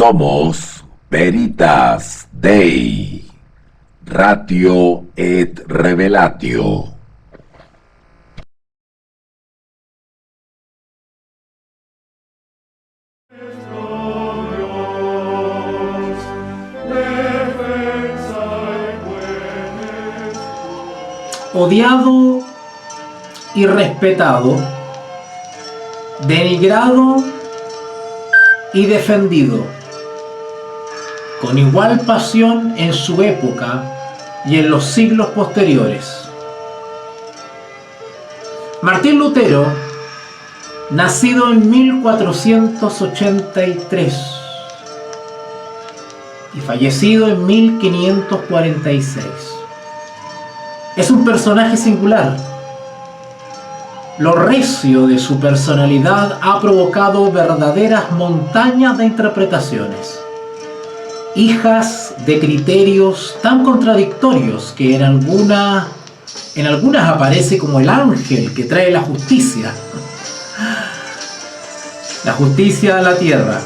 Somos Veritas Dei, Ratio et Revelatio. Odiado y respetado, denigrado y defendido, con igual pasión en su época y en los siglos posteriores. Martín Lutero, nacido en 1483 y fallecido en 1546. Es un personaje singular. Lo recio de su personalidad ha provocado verdaderas montañas de interpretaciones, hijas de criterios tan contradictorios que en algunas aparece como el ángel que trae la justicia a la tierra,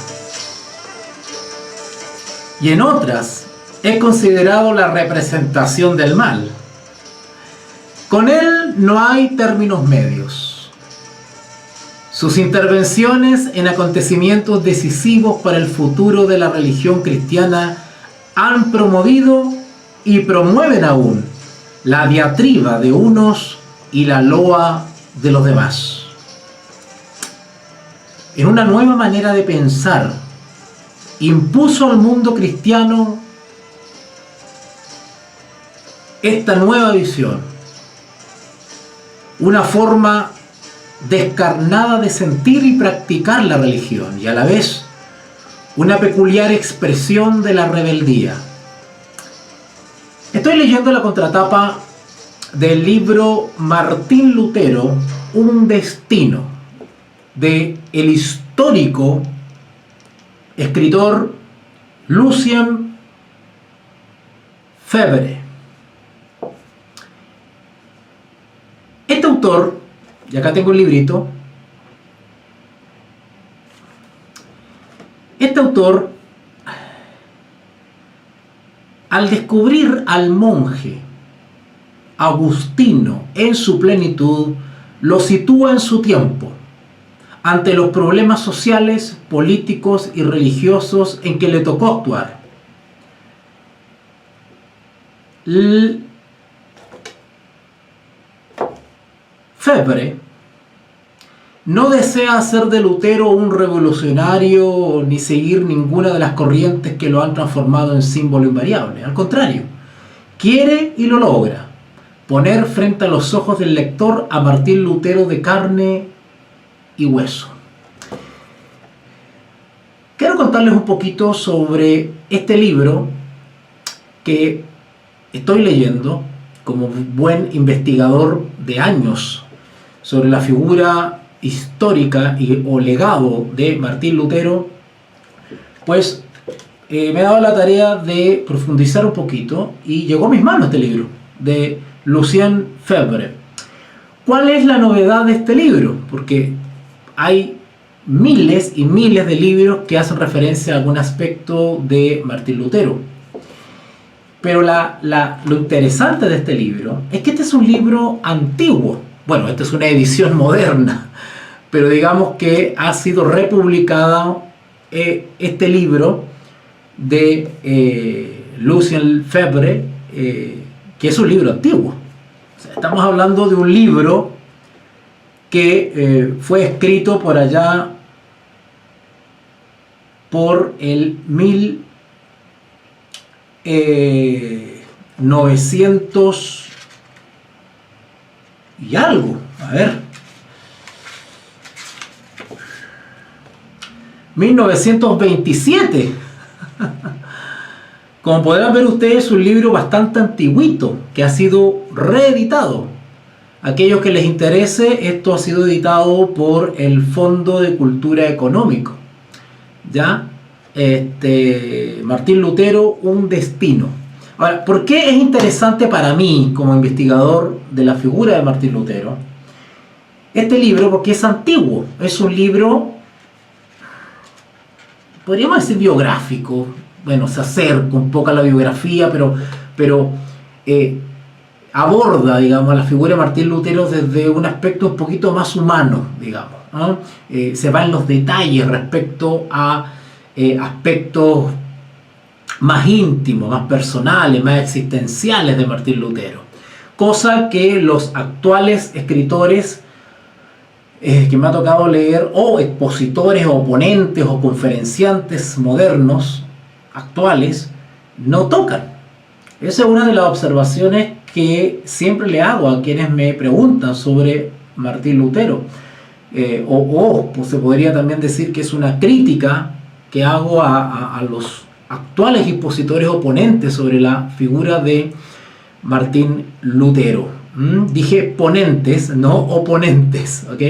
y en otras es considerado la representación del mal. Con él no hay términos medios. Sus intervenciones en acontecimientos decisivos para el futuro de la religión cristiana han promovido y promueven aún la diatriba de unos y la loa de los demás. En una nueva manera de pensar, impuso al mundo cristiano esta nueva visión, una forma descarnada de sentir y practicar la religión, y a la vez una peculiar expresión de la rebeldía. Estoy leyendo la contratapa del libro Martín Lutero, Un destino, de el histórico escritor Lucien Febvre. Este autor, y acá tengo el librito, este autor, al descubrir al monje Agustino en su plenitud, lo sitúa en su tiempo, ante los problemas sociales, políticos y religiosos en que le tocó actuar. Febvre no desea hacer de Lutero un revolucionario ni seguir ninguna de las corrientes que lo han transformado en símbolo invariable. Al contrario, quiere y lo logra poner frente a los ojos del lector a Martín Lutero de carne y hueso. Quiero contarles un poquito sobre este libro que estoy leyendo como buen investigador de años sobre la figura histórica o legado de Martín Lutero. Pues me he dado la tarea de profundizar un poquito y llegó a mis manos este libro de Lucien Febvre. ¿Cuál es la novedad de este libro? Porque hay miles y miles de libros que hacen referencia a algún aspecto de Martín Lutero. Pero lo interesante de este libro es que este es un libro antiguo. Bueno, esta es una edición moderna, pero digamos que ha sido republicado este libro de Lucien Febvre, que es un libro antiguo. O sea, estamos hablando de un libro que fue escrito por allá por el 1900 y algo, a ver, 1927. Como podrán ver ustedes, es un libro bastante antiguito que ha sido reeditado. Aquellos que les interese, esto ha sido editado por el Fondo de Cultura Económico. ¿Ya? Martín Lutero, Un destino. Ahora, ¿por qué es interesante para mí como investigador de la figura de Martín Lutero este libro? Porque es antiguo, es un libro podríamos decir biográfico. Bueno, se acerca un poco a la biografía, pero aborda, digamos, a la figura de Martín Lutero desde un aspecto un poquito más humano, digamos, ¿no? Se va en los detalles respecto a aspectos más íntimos, más personales, más existenciales de Martín Lutero, cosa que los actuales escritores que me ha tocado leer, o expositores, o oponentes, o conferenciantes modernos, actuales, no tocan. Esa es una de las observaciones que siempre le hago a quienes me preguntan sobre Martín Lutero. Pues se podría también decir que es una crítica que hago a los actuales expositores oponentes sobre la figura de Martín Lutero. Dije ponentes, no oponentes, ¿ok?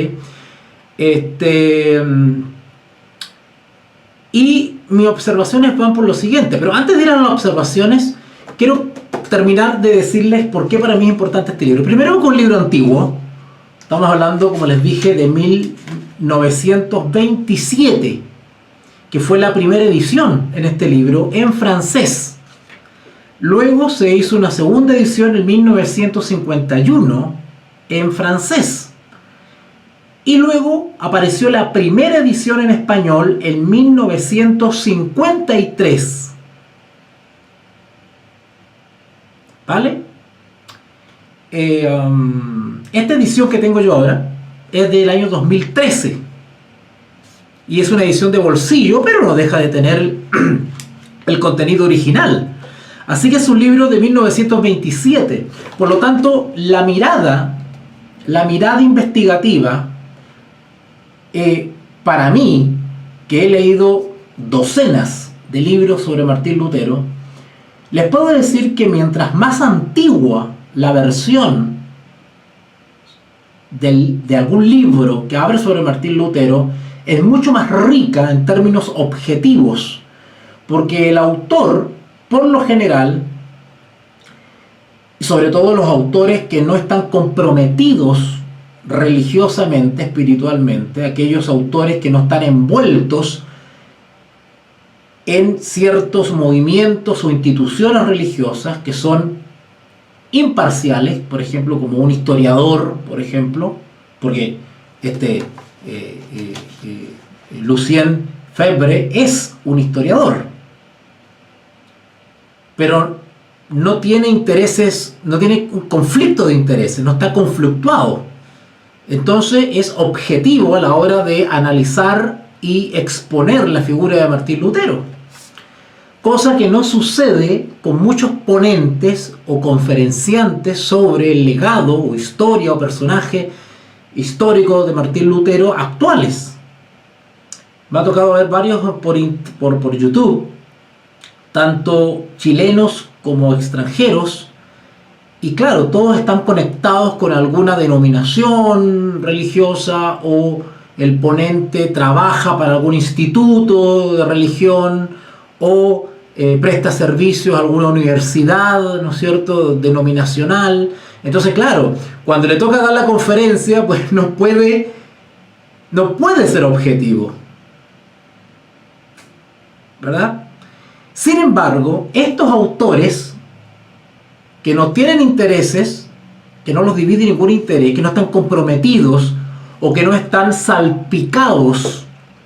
Y mis observaciones van por lo siguiente, pero antes de ir a las observaciones, quiero terminar de decirles por qué para mí es importante este libro. Primero, con un libro antiguo. Estamos hablando, como les dije, de 1927, que fue la primera edición en este libro en francés. Luego se hizo una segunda edición en 1951 en francés. Y luego apareció la primera edición en español en 1953. ¿Vale? Esta edición que tengo yo ahora es del año 2013. Y es una edición de bolsillo, pero no deja de tener el contenido original. Así que es un libro de 1927. Por lo tanto, la mirada investigativa, para mí, que he leído docenas de libros sobre Martín Lutero, les puedo decir que mientras más antigua la versión de algún libro que hable sobre Martín Lutero, es mucho más rica en términos objetivos, porque el autor, por lo general, y sobre todo los autores que no están comprometidos religiosamente, espiritualmente, aquellos autores que no están envueltos en ciertos movimientos o instituciones religiosas, que son imparciales, por ejemplo, como un historiador, por ejemplo, porque Lucien Febvre es un historiador, pero no tiene intereses, no tiene un conflicto de intereses, no está conflictuado. Entonces es objetivo a la hora de analizar y exponer la figura de Martín Lutero. Cosa que no sucede con muchos ponentes o conferenciantes sobre el legado o historia o personaje histórico de Martín Lutero actuales. Me ha tocado ver varios por YouTube, tanto chilenos como extranjeros, y claro, todos están conectados con alguna denominación religiosa, o el ponente trabaja para algún instituto de religión, o presta servicios a alguna universidad, ¿no es cierto?, denominacional. Entonces, claro, cuando le toca dar la conferencia, pues no puede ser objetivo, ¿verdad? Sin embargo, estos autores que no tienen intereses, que no los divide ningún interés, que no están comprometidos o que no están salpicados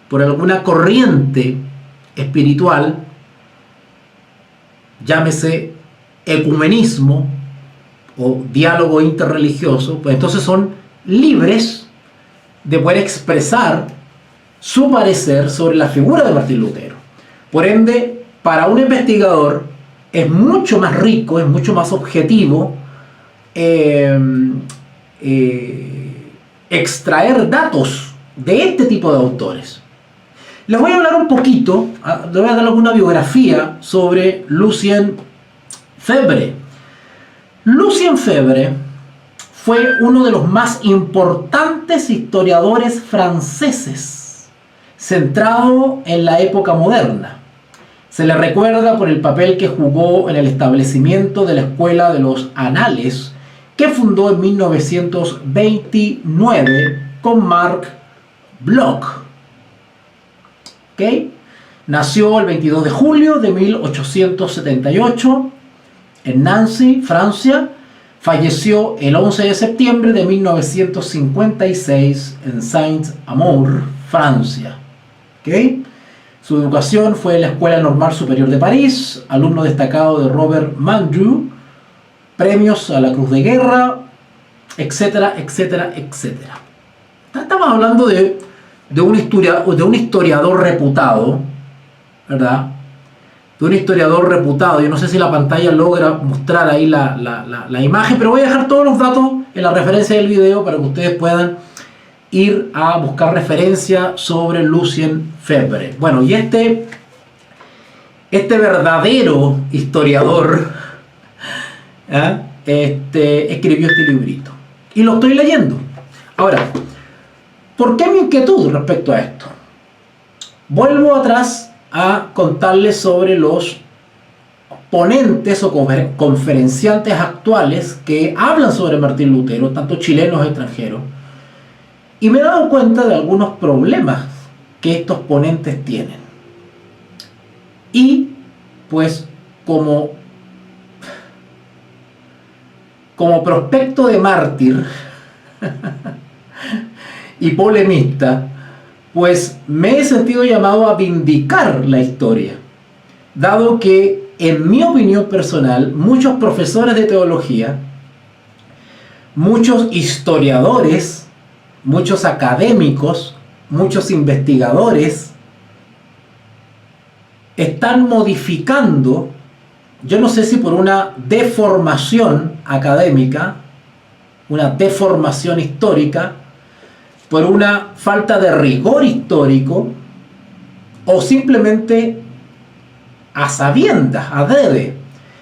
por alguna corriente espiritual, llámese ecumenismo o diálogo interreligioso, pues entonces son libres de poder expresar su parecer sobre la figura de Martín Lutero. Por ende, para un investigador es mucho más rico, es mucho más objetivo extraer datos de este tipo de autores. Les voy a hablar un poquito, les voy a dar alguna biografía sobre Lucien Febvre. Lucien Febvre fue uno de los más importantes historiadores franceses, centrado en la época moderna. Se le recuerda por el papel que jugó en el establecimiento de la Escuela de los Anales, que fundó en 1929 con Marc Bloch. ¿Okay? Nació el 22 de julio de 1878 en Nancy, Francia. Falleció el 11 de septiembre de 1956 en Saint-Amour, Francia. ¿Okay? Su educación fue en la Escuela Normal Superior de París, alumno destacado de Robert Mandrou, premios a la Cruz de Guerra, etcétera, etcétera, etcétera. Estamos hablando de un historiador reputado, ¿verdad? De un historiador reputado. Yo no sé si la pantalla logra mostrar ahí la imagen, pero voy a dejar todos los datos en la referencia del video para que ustedes puedan ir a buscar referencia sobre Lucien Febvre. Bueno, y este verdadero historiador escribió este librito. Y lo estoy leyendo. Ahora, ¿por qué mi inquietud respecto a esto? Vuelvo atrás a contarles sobre los ponentes o conferenciantes actuales que hablan sobre Martín Lutero, tanto chilenos como extranjeros, y me he dado cuenta de algunos problemas que estos ponentes tienen. Y pues como prospecto de mártir y polemista, pues me he sentido llamado a vindicar la historia, dado que, en mi opinión personal, muchos profesores de teología, muchos historiadores, muchos académicos, muchos investigadores están modificando, yo no sé si por una deformación académica, una deformación histórica, por una falta de rigor histórico, o simplemente a sabiendas, adrede,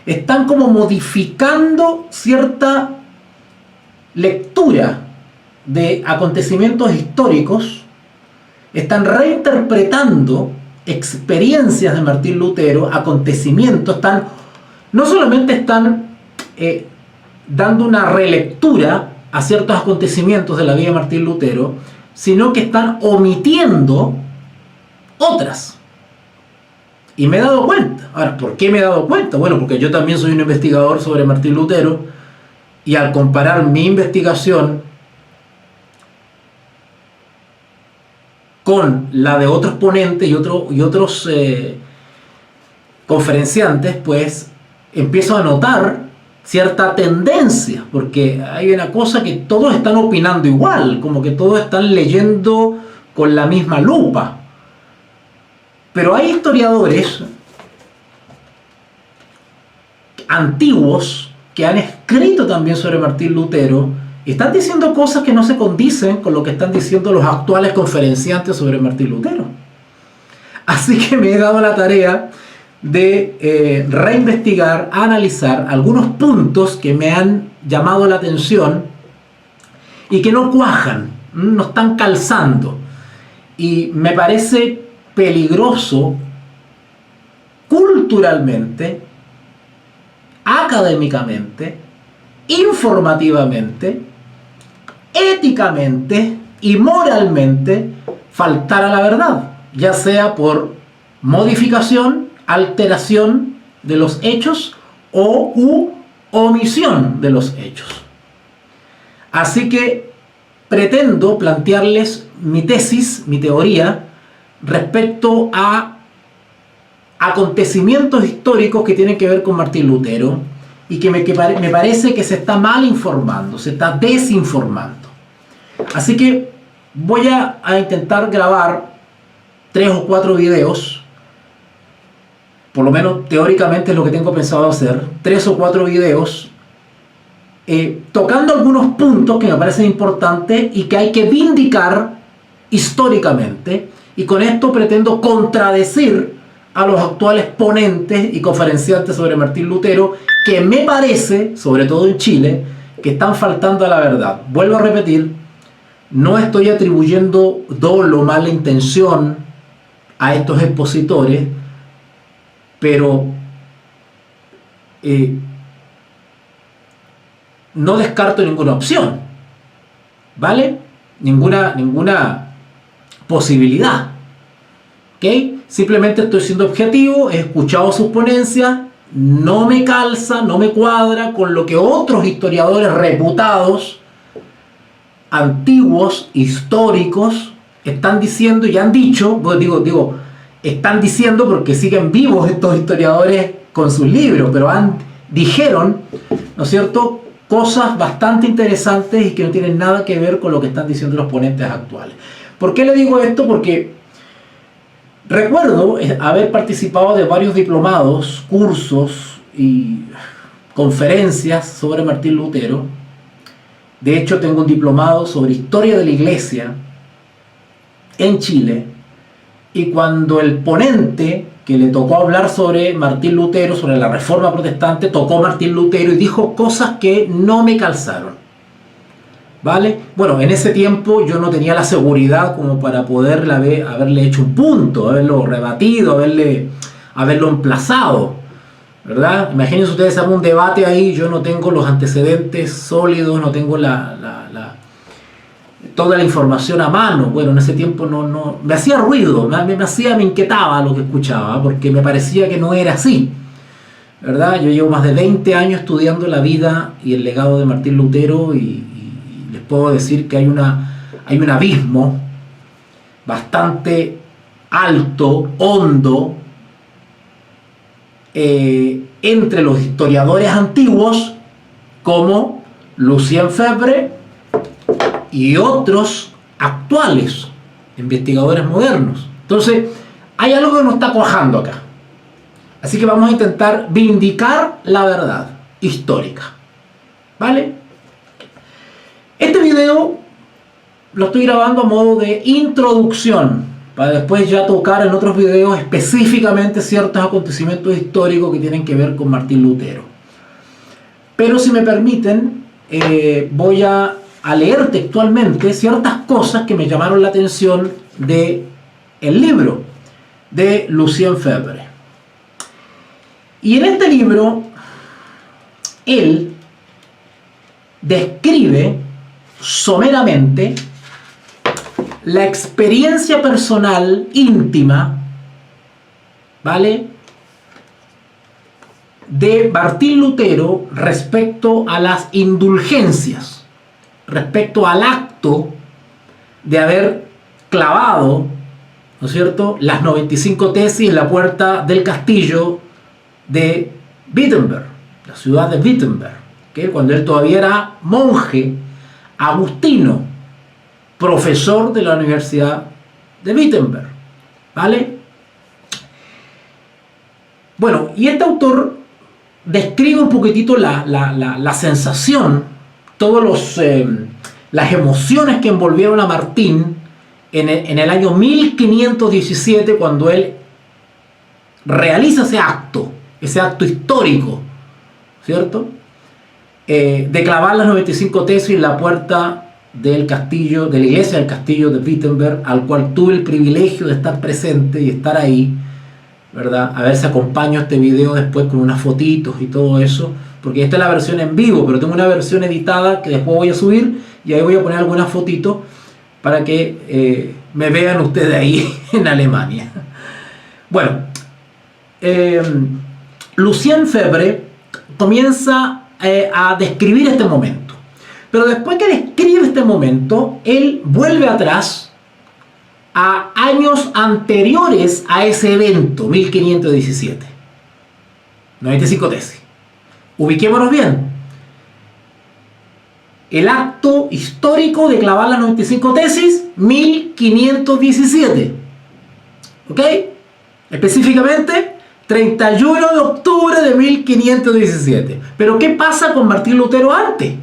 están como modificando cierta lectura de acontecimientos históricos, están reinterpretando experiencias de Martín Lutero, acontecimientos, no solamente están dando una relectura a ciertos acontecimientos de la vida de Martín Lutero, sino que están omitiendo otras. Y me he dado cuenta. Ahora, ¿por qué me he dado cuenta? Bueno, porque yo también soy un investigador sobre Martín Lutero, y al comparar mi investigación con la de otros ponentes y otros conferenciantes, pues empiezo a notar cierta tendencia, porque hay una cosa que todos están opinando igual, como que todos están leyendo con la misma lupa. Pero hay historiadores antiguos que han escrito también sobre Martín Lutero y están diciendo cosas que no se condicen con lo que están diciendo los actuales conferenciantes sobre Martín Lutero. Así que me he dado la tarea de reinvestigar, analizar algunos puntos que me han llamado la atención y que no cuajan, no están calzando. Y me parece peligroso culturalmente, académicamente, informativamente, éticamente y moralmente faltar a la verdad, ya sea por modificación, alteración de los hechos u omisión de los hechos. Así que pretendo plantearles mi tesis, mi teoría, respecto a acontecimientos históricos que tienen que ver con Martín Lutero y que me parece que se está mal informando, se está desinformando. Así que voy a intentar grabar 3 o 4 videos, por lo menos teóricamente es lo que tengo pensado hacer, 3 o 4 videos tocando algunos puntos que me parecen importantes y que hay que vindicar históricamente, y con esto pretendo contradecir a los actuales ponentes y conferenciantes sobre Martín Lutero, que me parece, sobre todo en Chile, que están faltando a la verdad. Vuelvo a repetir, no estoy atribuyendo dolo, mala intención a estos expositores, pero no descarto ninguna opción, ¿vale? Ninguna posibilidad, ¿ok? simplemente estoy siendo objetivo, he escuchado sus ponencias, no me calza, no me cuadra con lo que otros historiadores reputados, antiguos, históricos, están diciendo y han dicho. Están diciendo porque siguen vivos estos historiadores con sus libros, pero dijeron, ¿no es cierto?, cosas bastante interesantes y que no tienen nada que ver con lo que están diciendo los ponentes actuales. ¿Por qué le digo esto? Porque recuerdo haber participado de varios diplomados, cursos y conferencias sobre Martín Lutero. De hecho, tengo un diplomado sobre historia de la Iglesia en Chile, y cuando el ponente que le tocó hablar sobre Martín Lutero, sobre la Reforma Protestante, tocó Martín Lutero y dijo cosas que no me calzaron, ¿vale? Bueno, en ese tiempo yo no tenía la seguridad como para poder haberle hecho un punto, haberlo rebatido, haberlo emplazado, ¿verdad? Imagínense ustedes, hacer un debate ahí, yo no tengo los antecedentes sólidos, no tengo toda la información a mano. Bueno, en ese tiempo no me hacía ruido, me inquietaba lo que escuchaba, porque me parecía que no era así, ¿verdad? Yo llevo más de 20 años estudiando la vida y el legado de Martín Lutero, y les puedo decir que hay un abismo bastante alto, hondo, entre los historiadores antiguos como Lucien Febvre y otros actuales investigadores modernos. Entonces, hay algo que no está cuajando acá. Así que vamos a intentar vindicar la verdad histórica, ¿vale? Este video lo estoy grabando a modo de introducción, para después ya tocar en otros videos específicamente ciertos acontecimientos históricos que tienen que ver con Martín Lutero. Pero si me permiten, voy a leer textualmente ciertas cosas que me llamaron la atención del libro de Lucien Febvre. Y en este libro, él describe someramente la experiencia personal íntima, ¿vale?, de Martín Lutero respecto a las indulgencias, respecto al acto de haber clavado, ¿no es cierto?, las 95 tesis en la puerta del castillo de Wittenberg, la ciudad de Wittenberg, ¿okay?, cuando él todavía era monje agustino, profesor de la Universidad de Wittenberg, ¿vale? Bueno, y este autor describe un poquitito la sensación, todas las emociones que envolvieron a Martín en el año 1517, cuando él realiza ese acto histórico, ¿cierto?, de clavar las 95 tesis en la puerta del castillo, de la iglesia del castillo de Wittenberg, al cual tuve el privilegio de estar presente y estar ahí, ¿verdad? A ver si acompaño este video después con unas fotitos y todo eso, porque esta es la versión en vivo, pero tengo una versión editada que después voy a subir, y ahí voy a poner algunas fotitos para que me vean ustedes ahí en Alemania. Bueno, Lucien Febvre comienza a describir este momento, pero después que describe este momento, él vuelve atrás a años anteriores a ese evento, 1517, 95 tesis. Ubiquémonos bien. El acto histórico de clavar las 95 tesis, 1517. ¿Ok? Específicamente, 31 de octubre de 1517. Pero ¿qué pasa con Martín Lutero antes?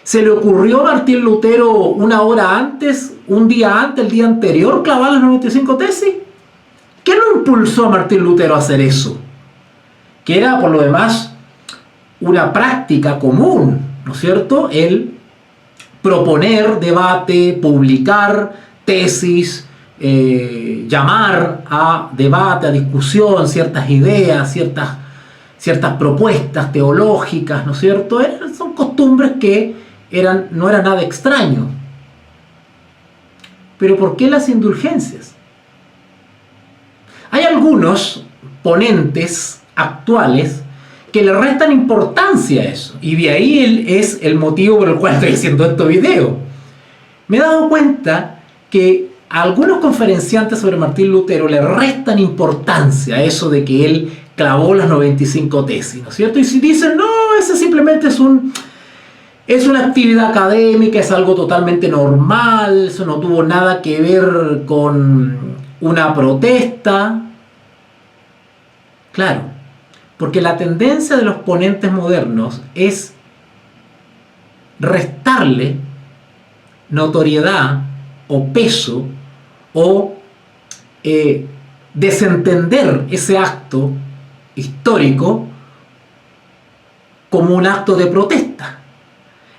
¿Se le ocurrió a Martín Lutero una hora antes, un día antes, el día anterior, clavar las 95 tesis? ¿Qué lo impulsó a Martín Lutero a hacer eso? Que era, por lo demás, una práctica común, ¿no es cierto?, el proponer debate, publicar tesis, llamar a debate, a discusión, ciertas ideas, ciertas propuestas teológicas, ¿no es cierto? Son costumbres que no era nada extraño. Pero ¿por qué las indulgencias? Hay algunos ponentes actuales que le restan importancia a eso, y de ahí es el motivo por el cual estoy haciendo este video. Me he dado cuenta que a algunos conferenciantes sobre Martín Lutero le restan importancia a eso de que él clavó las 95 tesis, ¿no es cierto? Y si dicen, no, ese simplemente es una actividad académica, es algo totalmente normal, eso no tuvo nada que ver con una protesta. Claro, porque la tendencia de los ponentes modernos es restarle notoriedad o peso o desentender ese acto histórico como un acto de protesta.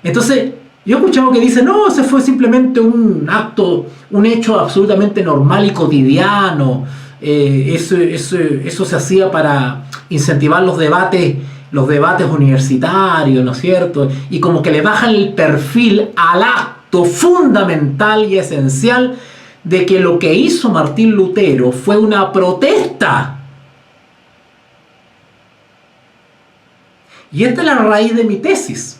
Entonces, yo he escuchado que dicen, no, ese fue simplemente un acto, un hecho absolutamente normal y cotidiano. Eso se hacía para incentivar los debates universitarios, ¿no es cierto? Y como que le bajan el perfil al acto fundamental y esencial de que lo que hizo Martín Lutero fue una protesta. Y esta es la raíz de mi tesis.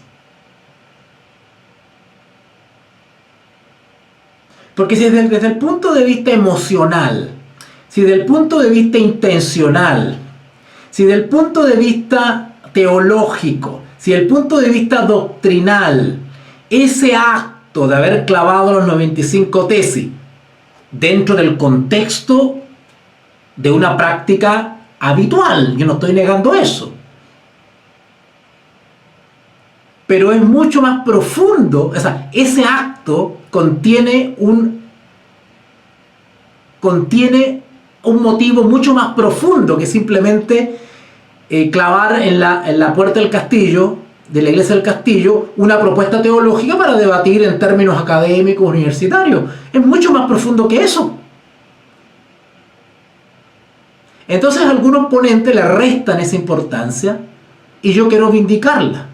Porque si desde el punto de vista emocional, si desde el punto de vista intencional, si desde el punto de vista teológico, si desde el punto de vista doctrinal, ese acto de haber clavado las 95 tesis dentro del contexto de una práctica habitual, yo no estoy negando eso, pero es mucho más profundo, o sea, ese acto contiene un motivo mucho más profundo que simplemente clavar en la puerta del castillo, de la iglesia del castillo, una propuesta teológica para debatir en términos académicos, universitarios. Es mucho más profundo que eso. Entonces algunos ponentes le restan esa importancia y yo quiero vindicarla.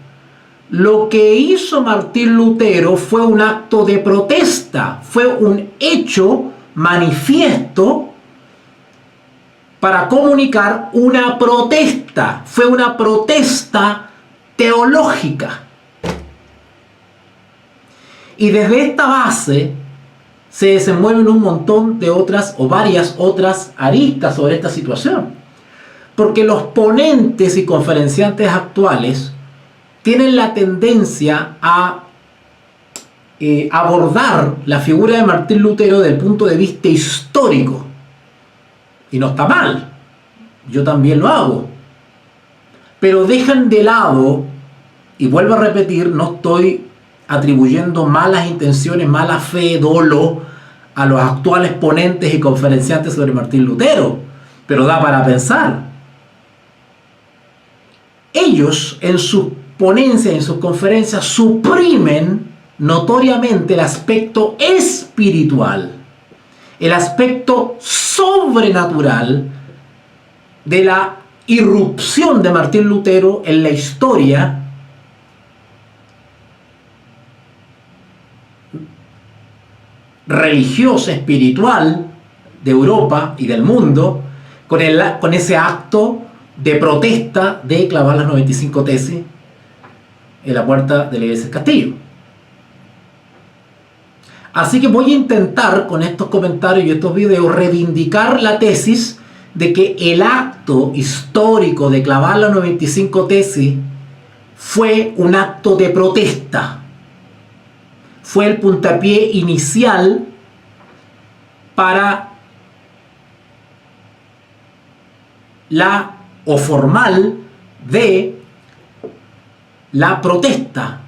Lo que hizo Martín Lutero fue un acto de protesta, fue un hecho manifiesto para comunicar una protesta, fue una protesta teológica. Y desde esta base se desenvuelven un montón de otras o varias otras aristas sobre esta situación. Porque los ponentes y conferenciantes actuales tienen la tendencia a abordar la figura de Martín Lutero desde el punto de vista histórico. Y no está mal, yo también lo hago. Pero dejan de lado, y vuelvo a repetir, no estoy atribuyendo malas intenciones, mala fe, dolo a los actuales ponentes y conferenciantes sobre Martín Lutero, pero da para pensar. Ellos en sus ponencias, en sus conferencias, suprimen notoriamente el aspecto espiritual, el aspecto sobrenatural de la irrupción de Martín Lutero en la historia religiosa, espiritual de Europa y del mundo, con ese acto de protesta de clavar las 95 tesis en la puerta de la iglesia del castillo. Así que voy a intentar con estos comentarios y estos videos reivindicar la tesis de que el acto histórico de clavar las 95 tesis fue un acto de protesta. Fue el puntapié inicial para formal de la protesta.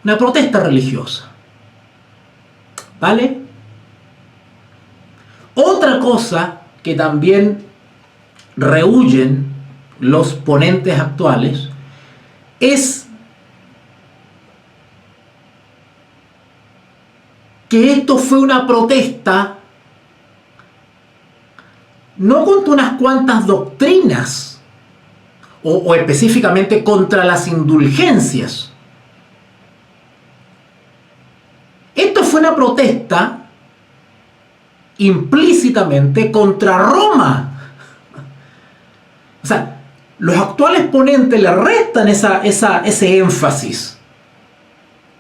Una protesta religiosa. ¿Vale? Otra cosa que también rehuyen los ponentes actuales es que esto fue una protesta no contra unas cuantas doctrinas o específicamente contra las indulgencias. Esto fue una protesta implícitamente contra Roma. O sea, los actuales ponentes le restan ese énfasis,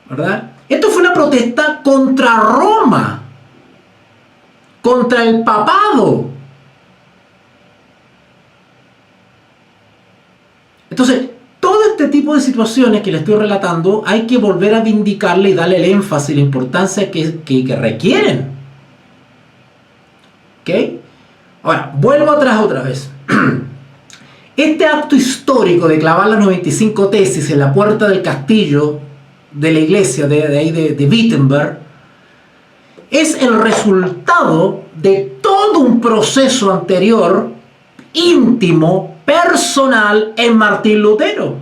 ¿verdad? Esto fue una protesta contra Roma, contra el papado. Entonces, todo este tipo de situaciones que le estoy relatando hay que volver a vindicarle y darle el énfasis, la importancia que requieren. ¿Ok? Ahora, vuelvo atrás otra vez. Este acto histórico de clavar las 95 tesis en la puerta del castillo de la iglesia de Wittenberg es el resultado de todo un proceso anterior, íntimo, personal en Martín Lutero.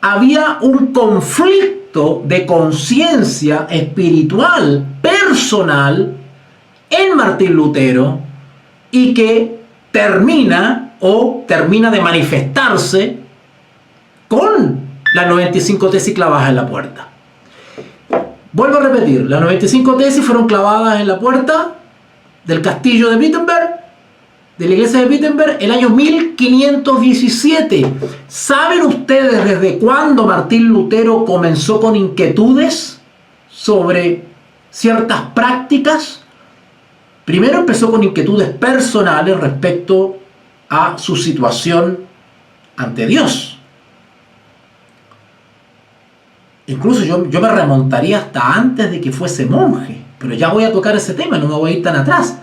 Había un conflicto de conciencia espiritual, personal, en Martín Lutero, y que termina de manifestarse con las 95 tesis clavadas en la puerta. Vuelvo a repetir, las 95 tesis fueron clavadas en la puerta del castillo de Wittenberg, de la iglesia de Wittenberg, el año 1517. ¿Saben ustedes desde cuándo Martín Lutero comenzó con inquietudes sobre ciertas prácticas? Primero empezó con inquietudes personales respecto a su situación ante Dios. Incluso yo me remontaría hasta antes de que fuese monje, pero ya voy a tocar ese tema, no me voy a ir tan atrás.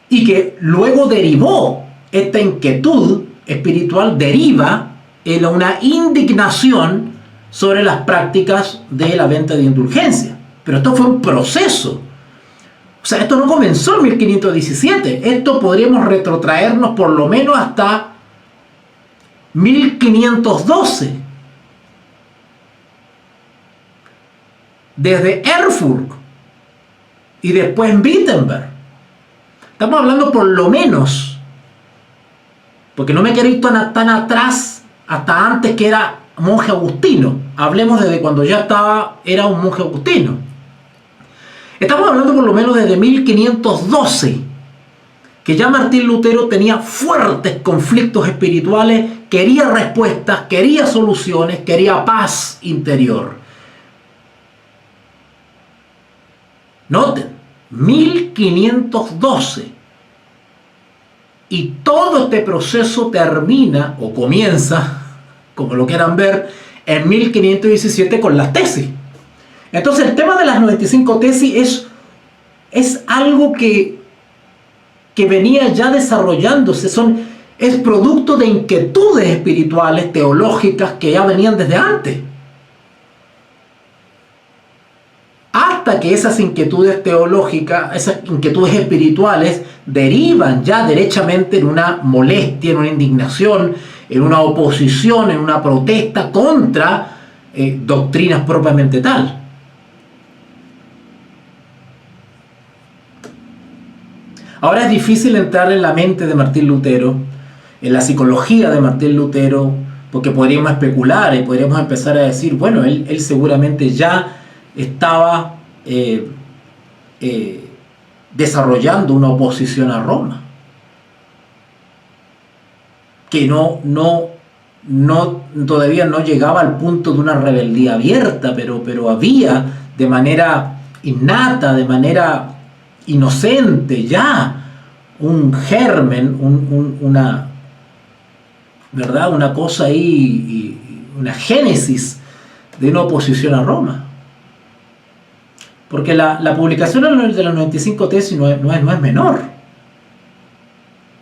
Y que luego derivó, esta inquietud espiritual deriva en una indignación sobre las prácticas de la venta de indulgencia. Pero esto fue un proceso. O sea, esto no comenzó en 1517. Esto podríamos retrotraernos por lo menos hasta 1512. Desde Erfurt y después en Wittenberg. Estamos hablando por lo menos, porque no me quiero ir tan atrás, hasta antes que era monje agustino. Hablemos desde cuando ya era un monje agustino. Estamos hablando por lo menos desde 1512, que ya Martín Lutero tenía fuertes conflictos espirituales, quería respuestas, quería soluciones, quería paz interior. Noten, 1512. Y todo este proceso termina, o comienza, como lo quieran ver, en 1517 con las tesis. Entonces el tema de las 95 tesis es algo que venía ya desarrollándose, es producto de inquietudes espirituales, teológicas, que ya venían desde antes. Hasta que esas inquietudes teológicas, esas inquietudes espirituales, derivan ya derechamente en una molestia, en una indignación, en una oposición, en una protesta contra doctrinas propiamente tal. Ahora es difícil entrar en la mente de Martín Lutero, en la psicología de Martín Lutero, porque podríamos especular y podríamos empezar a decir, bueno, él seguramente ya estaba desarrollando una oposición a Roma, que todavía no llegaba al punto de una rebeldía abierta, pero había de manera innata, de manera inocente ya un germen, una cosa ahí, una génesis de una oposición a Roma. Porque la publicación de las 95 tesis no es menor.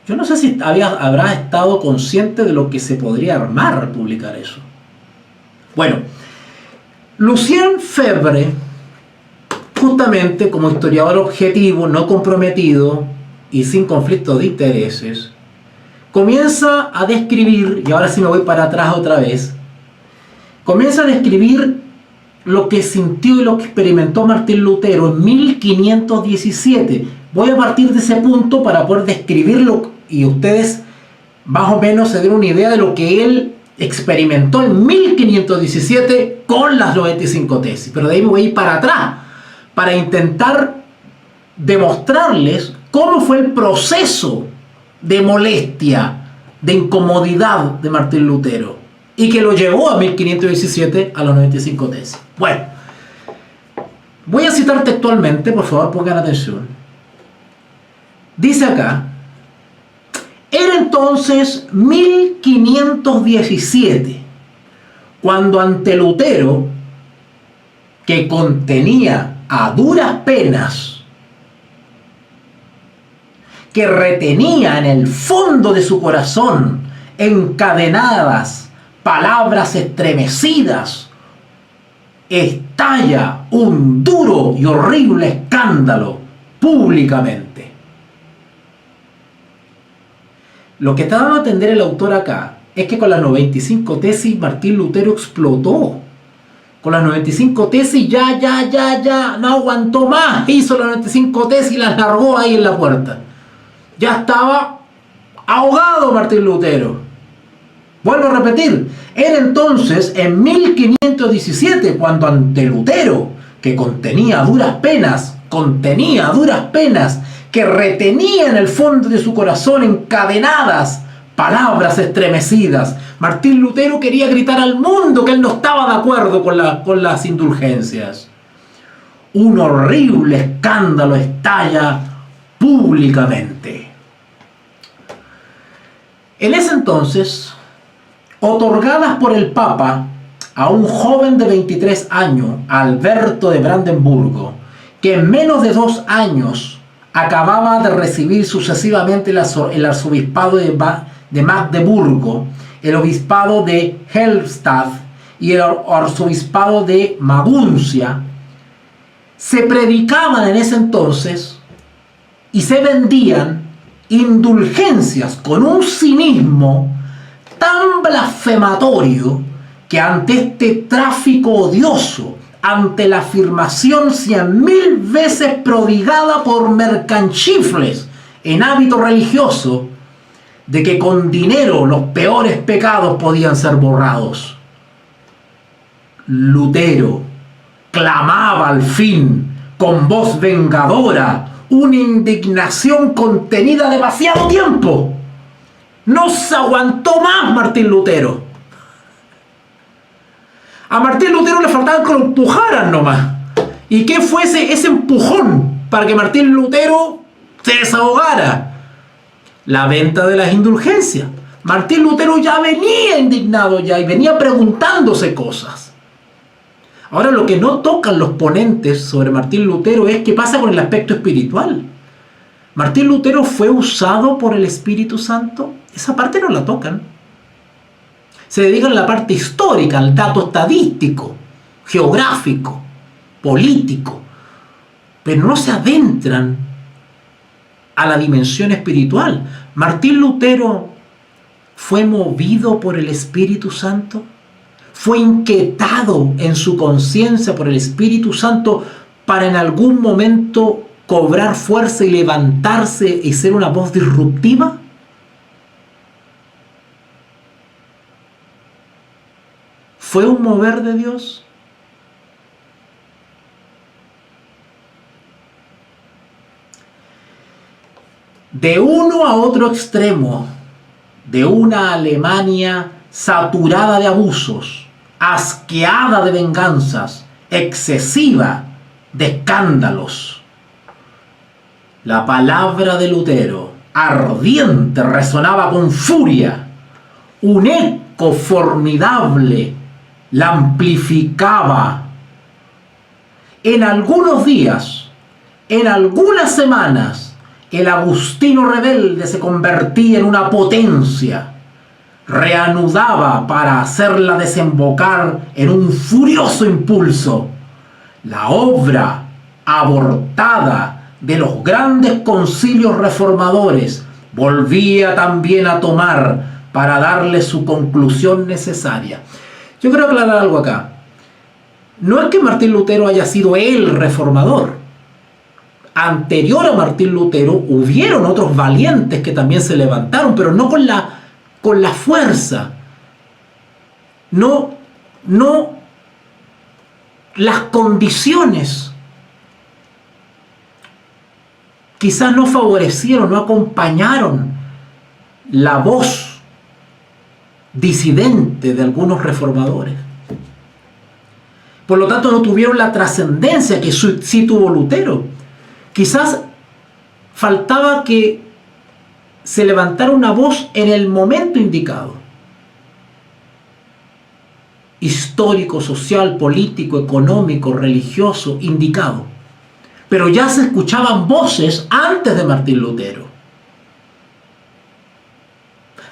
Yo no sé si habrá estado consciente de lo que se podría armar al publicar eso. Bueno, Lucien Febvre, justamente como historiador objetivo, no comprometido y sin conflicto de intereses, comienza a describir, y ahora sí me voy para atrás otra vez, comienza a describir lo que sintió y lo que experimentó Martín Lutero en 1517. Voy a partir de ese punto para poder describirlo y ustedes más o menos se den una idea de lo que él experimentó en 1517 con las 95 tesis. Pero de ahí me voy a ir para atrás para intentar demostrarles cómo fue el proceso de molestia, de incomodidad de Martín Lutero, y que lo llevó a 1517 a las 95 tesis. Bueno, voy a citar textualmente, por favor pongan atención. Dice acá: era entonces 1517, cuando ante Lutero, que contenía a duras penas, que retenía en el fondo de su corazón encadenadas palabras estremecidas, estalla un duro y horrible escándalo públicamente. Lo que está dando a entender el autor acá es que con las 95 tesis Martín Lutero explotó. Con las 95 tesis ya no aguantó más. Hizo las 95 tesis y las largó ahí en la puerta. Ya estaba ahogado Martín Lutero. Vuelvo a repetir, era entonces en 1517 cuando ante Lutero, que contenía a duras penas, que retenía en el fondo de su corazón encadenadas palabras estremecidas, Martín Lutero quería gritar al mundo que él no estaba de acuerdo con las indulgencias. Un horrible escándalo estalla públicamente. En ese entonces, otorgadas por el Papa a un joven de 23 años, Alberto de Brandenburgo, que en menos de 2 años acababa de recibir sucesivamente el arzobispado de Magdeburgo, el obispado de Helmstadt y el arzobispado de Maguncia, se predicaban en ese entonces y se vendían indulgencias con un cinismo tan blasfematorio que ante este tráfico odioso, ante la afirmación 100.000 veces prodigada por mercanchifles en hábito religioso de que con dinero los peores pecados podían ser borrados, Lutero clamaba al fin con voz vengadora una indignación contenida demasiado tiempo. No se aguantó más Martín Lutero. A Martín Lutero le faltaba que lo empujaran nomás. ¿Y qué fue ese empujón para que Martín Lutero se desahogara? La venta de las indulgencias. Martín Lutero ya venía indignado ya y venía preguntándose cosas. Ahora, lo que no tocan los ponentes sobre Martín Lutero es qué pasa con el aspecto espiritual. ¿Martín Lutero fue usado por el Espíritu Santo? Esa parte no la tocan. Se dedican a la parte histórica, al dato estadístico, geográfico, político, pero no se adentran a la dimensión espiritual. ¿Martín Lutero fue movido por el Espíritu Santo? ¿Fue inquietado en su conciencia por el Espíritu Santo para en algún momento cobrar fuerza y levantarse y ser una voz disruptiva? ¿Fue un mover de Dios? De uno a otro extremo, de una Alemania saturada de abusos, asqueada de venganzas, excesiva de escándalos, la palabra de Lutero, ardiente, resonaba con furia. Un eco formidable la amplificaba. En algunos días, en algunas semanas, el agustino rebelde se convertía en una potencia. Reanudaba para hacerla desembocar en un furioso impulso. La obra abortada de los grandes concilios reformadores volvía también a tomar para darle su conclusión necesaria. Yo quiero aclarar algo acá. No es que Martín Lutero haya sido el reformador. Anterior a Martín Lutero hubieron otros valientes que también se levantaron, pero no con la fuerza. No las condiciones quizás no favorecieron, no acompañaron la voz disidente de algunos reformadores. Por lo tanto, no tuvieron la trascendencia que sí tuvo Lutero. Quizás faltaba que se levantara una voz en el momento indicado. Histórico, social, político, económico, religioso, indicado. Pero ya se escuchaban voces antes de Martín Lutero.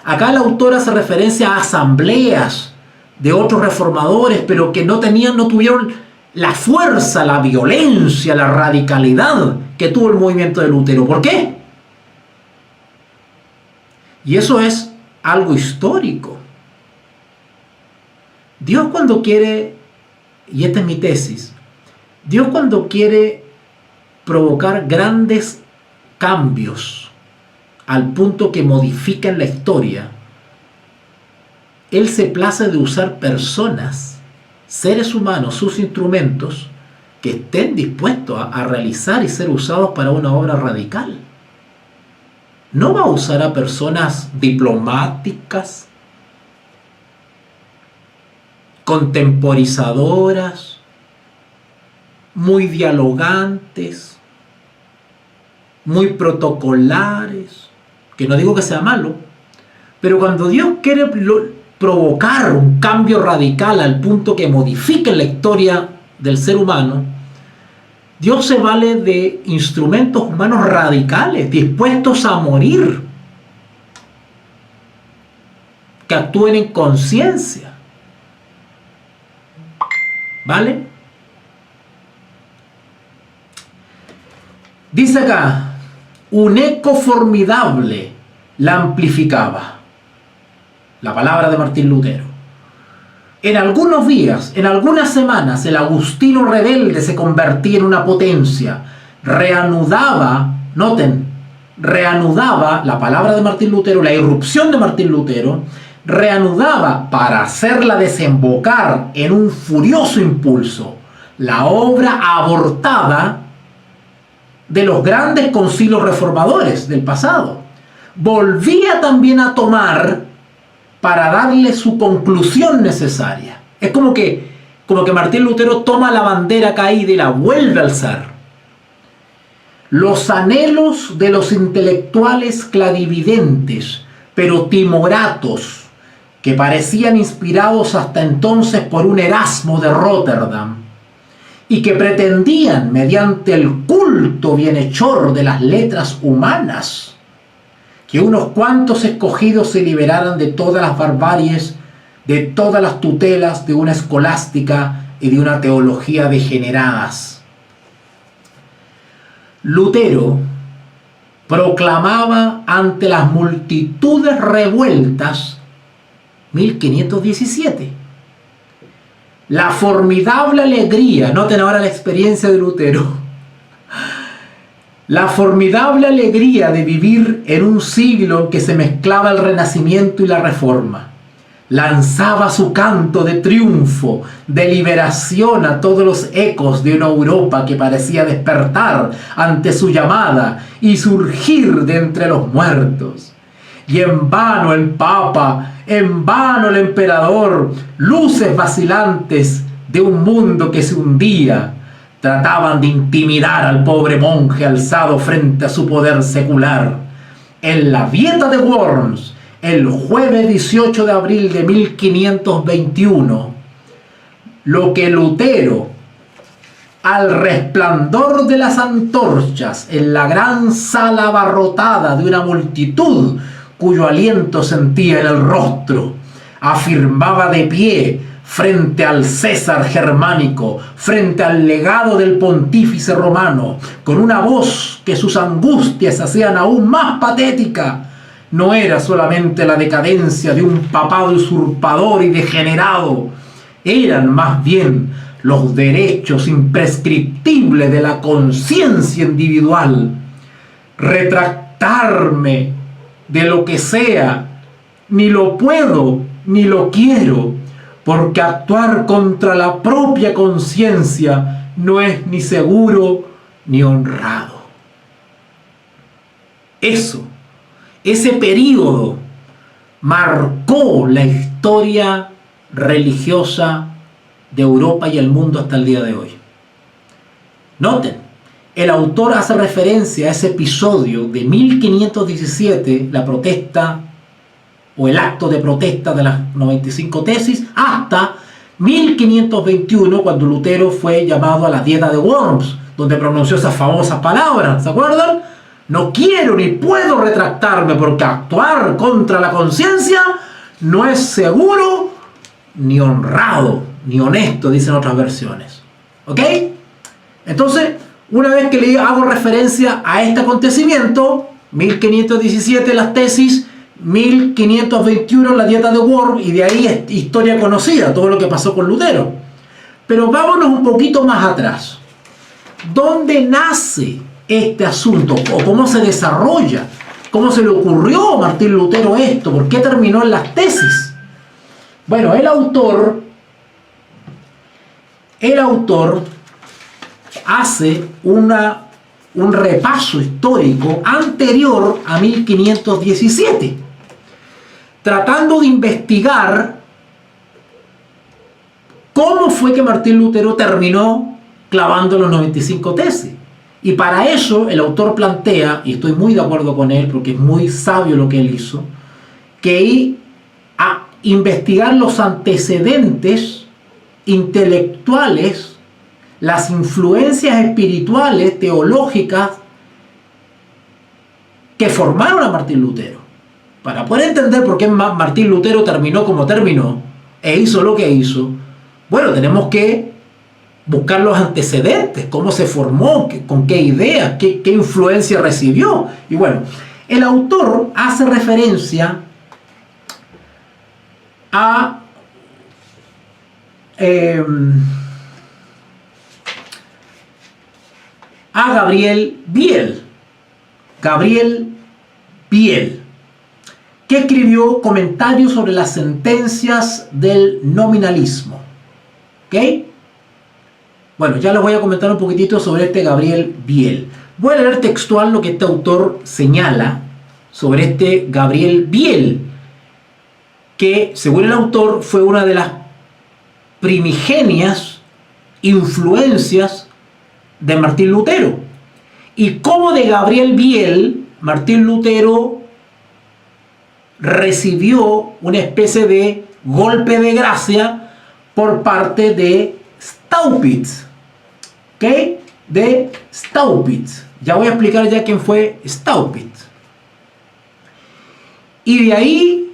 Acá la autora hace referencia a asambleas de otros reformadores, pero que no tuvieron la fuerza, la violencia, la radicalidad que tuvo el movimiento de Lutero. ¿Por qué? Y eso es algo histórico. Dios cuando quiere, y esta es mi tesis, Dios cuando quiere provocar grandes cambios al punto que modifican la historia, Él se place de usar personas, seres humanos, sus instrumentos, que estén dispuestos a realizar y ser usados para una obra radical. No va a usar a personas diplomáticas, contemporizadoras, muy dialogantes, muy protocolares, que no digo que sea malo, pero cuando Dios quiere provocar un cambio radical al punto que modifique la historia del ser humano, Dios se vale de instrumentos humanos radicales, dispuestos a morir, que actúen en conciencia. ¿Vale? Dice acá, un eco formidable la amplificaba. La palabra de Martín Lutero. En algunos días, en algunas semanas, el agustino rebelde se convertía en una potencia. Reanudaba, noten, reanudaba la palabra de Martín Lutero, la irrupción de Martín Lutero, reanudaba para hacerla desembocar en un furioso impulso la obra abortada de los grandes concilios reformadores del pasado. Volvía también a tomar para darle su conclusión necesaria. Es como que Martín Lutero toma la bandera caída y la vuelve a alzar. Los anhelos de los intelectuales clarividentes, pero timoratos, que parecían inspirados hasta entonces por un Erasmo de Rotterdam, y que pretendían, mediante el culto bienhechor de las letras humanas, que unos cuantos escogidos se liberaran de todas las barbaries, de todas las tutelas de una escolástica y de una teología degeneradas. Lutero proclamaba ante las multitudes revueltas 1517 la formidable alegría, noten ahora la experiencia de Lutero, la formidable alegría de vivir en un siglo en que se mezclaba el Renacimiento y la Reforma. Lanzaba su canto de triunfo, de liberación a todos los ecos de una Europa que parecía despertar ante su llamada y surgir de entre los muertos. Y en vano el Papa, en vano el emperador, luces vacilantes de un mundo que se hundía, trataban de intimidar al pobre monje alzado frente a su poder secular. En la Dieta de Worms, el jueves 18 de abril de 1521, lo que Lutero, al resplandor de las antorchas en la gran sala abarrotada de una multitud cuyo aliento sentía en el rostro, afirmaba de pie frente al César germánico, frente al legado del pontífice romano, con una voz que sus angustias hacían aún más patética, no era solamente la decadencia de un papado usurpador y degenerado, eran más bien los derechos imprescriptibles de la conciencia individual. Retractarme de lo que sea, ni lo puedo ni lo quiero, porque actuar contra la propia conciencia no es ni seguro ni honrado. ese período marcó la historia religiosa de Europa y el mundo hasta el día de hoy. Noten, el autor hace referencia a ese episodio de 1517, la protesta o el acto de protesta de las 95 tesis, hasta 1521, cuando Lutero fue llamado a la dieta de Worms, donde pronunció esas famosas palabras, ¿se acuerdan? No quiero ni puedo retractarme porque actuar contra la conciencia no es seguro, ni honrado, ni honesto, dicen otras versiones. ¿Ok? Entonces, una vez que le hago referencia a este acontecimiento, 1517 las tesis, 1521 la dieta de Worms, y de ahí es historia conocida, todo lo que pasó con Lutero. Pero vámonos un poquito más atrás. ¿Dónde nace este asunto? ¿O cómo se desarrolla? ¿Cómo se le ocurrió a Martín Lutero esto? ¿Por qué terminó en las tesis? Bueno, el autor hace un repaso histórico anterior a 1517, tratando de investigar cómo fue que Martín Lutero terminó clavando los 95 tesis. Y para eso el autor plantea, y estoy muy de acuerdo con él porque es muy sabio lo que él hizo, que a investigar los antecedentes intelectuales, las influencias espirituales, teológicas, que formaron a Martín Lutero. Para poder entender por qué Martín Lutero terminó como terminó e hizo lo que hizo, bueno, tenemos que buscar los antecedentes, cómo se formó, con qué ideas, qué influencia recibió. Y bueno, el autor hace referencia a Gabriel Biel, que escribió comentarios sobre las sentencias del nominalismo. ¿Ok? Bueno, ya les voy a comentar un poquitito sobre este Gabriel Biel. Voy a leer textual lo que este autor señala sobre este Gabriel Biel, que según el autor fue una de las primigenias influencias de Martín Lutero. Y cómo de Gabriel Biel, Martín Lutero recibió una especie de golpe de gracia por parte de Staupitz. ¿Ok? De Staupitz. Ya voy a explicar ya quién fue Staupitz. Y de ahí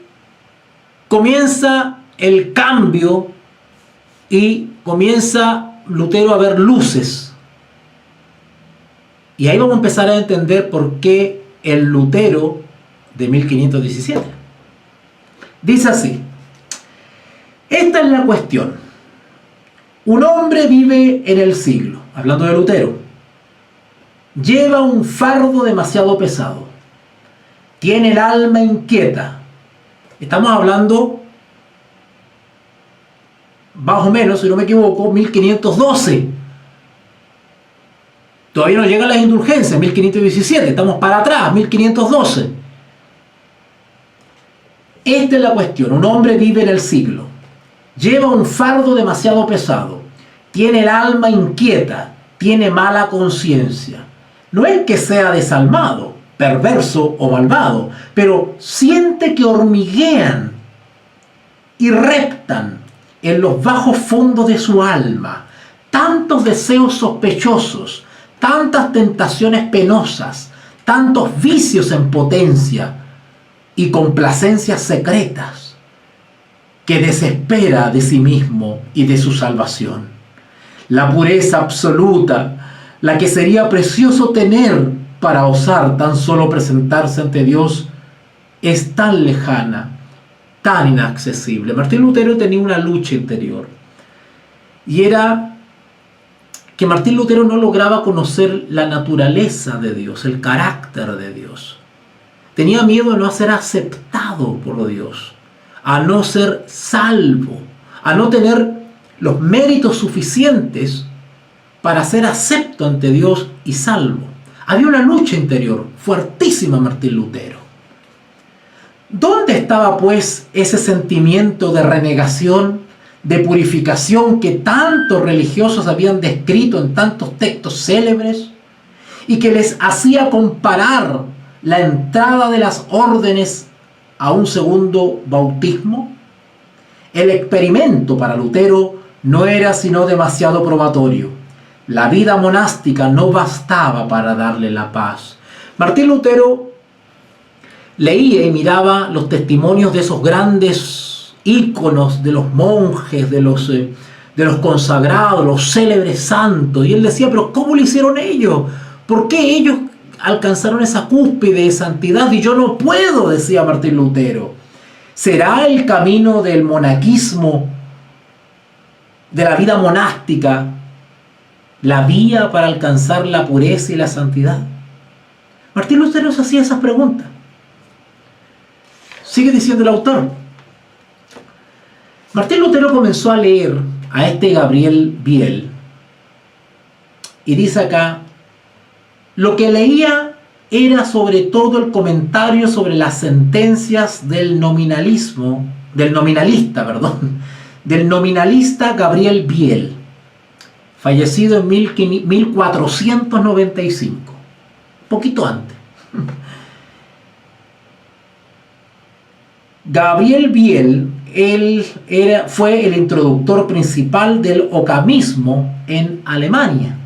comienza el cambio y comienza Lutero a ver luces. Y ahí vamos a empezar a entender por qué el Lutero de 1517. Dice así: esta es la cuestión. Un hombre vive en el siglo, hablando de Lutero, lleva un fardo demasiado pesado, tiene el alma inquieta. Estamos hablando, más o menos, si no me equivoco, 1512. Todavía no llegan las indulgencias, 1517, estamos para atrás, 1512. Esta es la cuestión. Un hombre vive en el siglo, lleva un fardo demasiado pesado, tiene el alma inquieta, tiene mala conciencia. No es que sea desalmado, perverso o malvado, pero siente que hormiguean y reptan en los bajos fondos de su alma tantos deseos sospechosos, tantas tentaciones penosas, tantos vicios en potencia y complacencias secretas, que desespera de sí mismo y de su salvación. La pureza absoluta, la que sería precioso tener para osar tan solo presentarse ante Dios, es tan lejana, tan inaccesible. Martín Lutero tenía una lucha interior, y era que Martín Lutero no lograba conocer la naturaleza de Dios, el carácter de Dios. Tenía miedo a no ser aceptado por Dios, a no ser salvo, a no tener los méritos suficientes para ser acepto ante Dios y salvo. Había una lucha interior fuertísima en Martín Lutero. ¿Dónde estaba pues ese sentimiento de renegación, de purificación que tantos religiosos habían descrito en tantos textos célebres y que les hacía comparar la entrada de las órdenes a un segundo bautismo? El experimento para Lutero no era sino demasiado probatorio. La vida monástica no bastaba para darle la paz. Martín Lutero leía y miraba los testimonios de esos grandes íconos, de los monjes, de los consagrados, los célebres santos, y él decía, pero ¿cómo lo hicieron ellos? ¿Por qué ellos alcanzaron esa cúspide de santidad y yo no puedo? Decía Martín Lutero. ¿Será el camino del monaquismo, de la vida monástica, la vía para alcanzar la pureza y la santidad? Martín Lutero se hacía esas preguntas. Sigue diciendo el autor. Martín Lutero comenzó a leer a este Gabriel Biel y dice acá, lo que leía era sobre todo el comentario sobre las sentencias del nominalista Gabriel Biel, fallecido en 1495, poquito antes. Gabriel Biel, fue el introductor principal del ocamismo en Alemania.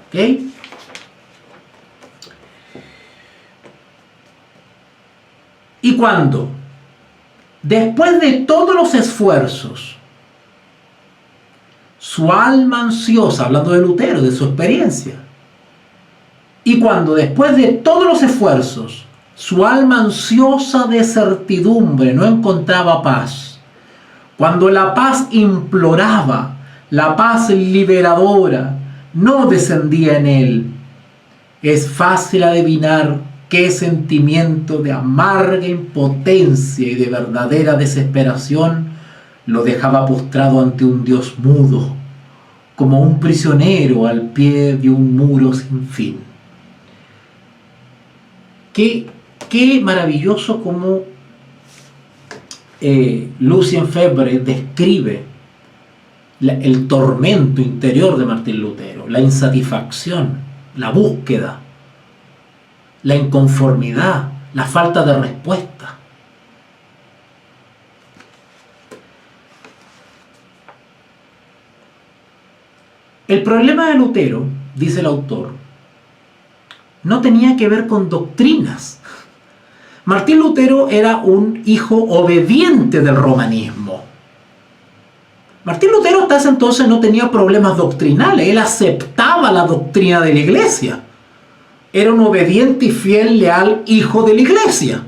¿Okay? Y cuando, después de todos los esfuerzos, su alma ansiosa, hablando de Lutero, de su experiencia, y cuando después de todos los esfuerzos, su alma ansiosa de certidumbre no encontraba paz, cuando la paz imploraba, la paz liberadora, no descendía en él, es fácil adivinar qué sentimiento de amarga impotencia y de verdadera desesperación lo dejaba postrado ante un Dios mudo, como un prisionero al pie de un muro sin fin. Qué maravilloso como Lucien Febvre describe el tormento interior de Martín Lutero, la insatisfacción, la búsqueda, la inconformidad, la falta de respuesta. El problema de Lutero, dice el autor, no tenía que ver con doctrinas. Martín Lutero era un hijo obediente del romanismo. Martín Lutero hasta ese entonces no tenía problemas doctrinales, él aceptaba la doctrina de la iglesia. Era un obediente y fiel, leal hijo de la iglesia.